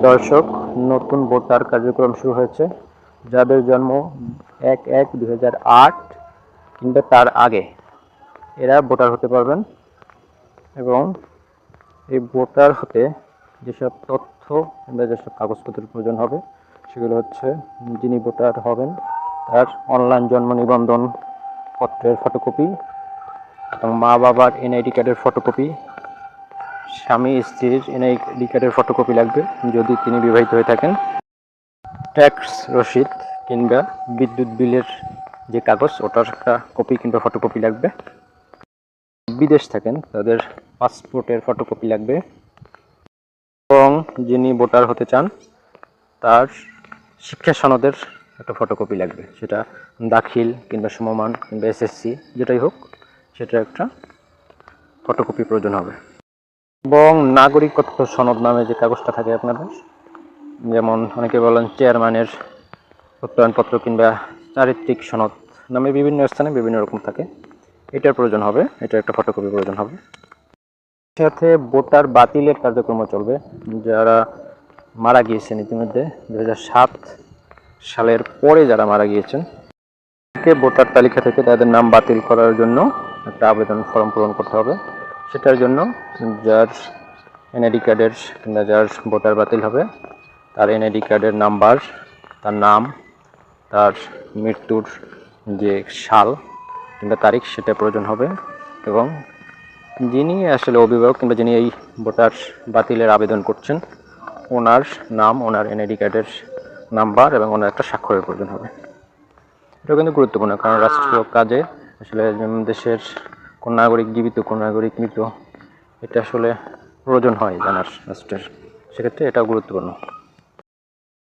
দর্শক, নতুন ভোটার কার্যক্রম শুরু হয়েছে। যাদের জন্ম 1/1/2008 কিংবা তার আগে এরা ভোটার হতে পারবেন। এবং এই ভোটার হতে যেসব তথ্য কিংবা যেসব কাগজপত্রের প্রয়োজন হবে সেগুলো হচ্ছে, যিনি ভোটার হবেন তার অনলাইন জন্ম নিবন্ধন পত্রের ফটোকপি এবং মা বাবার এনআইডি কার্ডের ফটোকপি, স্বামী স্ত্রীর এনআইডি কার্ডের ফটোকপি লাগবে যদি তিনি বিবাহিত হয়ে থাকেন, ট্যাক্স রসিদ কিংবা বিদ্যুৎ বিলের যে কাগজ ওটার একটা কপি কিংবা ফটোকপি লাগবে। বিদেশ থাকেন তাদের পাসপোর্টের ফটোকপি লাগবে। এবং যিনি ভোটার হতে চান তার শিক্ষা সনদের একটা ফটোকপি লাগবে, সেটা দাখিল কিংবা সমমান কিংবা এসএসসি যেটাই হোক, সেটা একটা ফটোকপি প্রয়োজন হবে। এবং নাগরিকত্ব সনদ নামে যে কাগজটা থাকে আপনাদের, যেমন অনেকে বলেন চেয়ারম্যানের প্রত্যয়নপত্র কিংবা চারিত্রিক সনদ নামে বিভিন্ন স্থানে বিভিন্ন রকম থাকে, এটার প্রয়োজন হবে, এটা একটা ফটোকপি প্রয়োজন হবে। সাথে ভোটার বাতিলের কার্যক্রম চলবে। যারা মারা গিয়েছেন ইতিমধ্যে 2007 সালের পরে যারা মারা গিয়েছেন, ভোটার তালিকা থেকে তাদের নাম বাতিল করার জন্য একটা আবেদন ফর্ম পূরণ করতে হবে। সেটার জন্য যার এনআইডি কার্ডের কিংবা যার ভোটার বাতিল হবে তার এনআইডি কার্ডের নাম্বার, তার নাম, তার মৃত্যুর যে সাল কিংবা তারিখ সেটা প্রয়োজন হবে। এবং যিনি আসলে অভিভাবক কিংবা যিনি এই ভোটার বাতিলের আবেদন করছেন ওনার নাম, ওনার এনআইডি কার্ডের নাম্বার এবং ওনার একটা স্বাক্ষরের প্রয়োজন হবে। এটা কিন্তু গুরুত্বপূর্ণ, কারণ রাষ্ট্রীয় কাজে আসলে দেশের কোন নাগরিক জীবিত কোন নাগরিক মৃত এটা আসলে প্রয়োজন হয় জানার রাষ্ট্রের, সেক্ষেত্রে এটাও গুরুত্বপূর্ণ।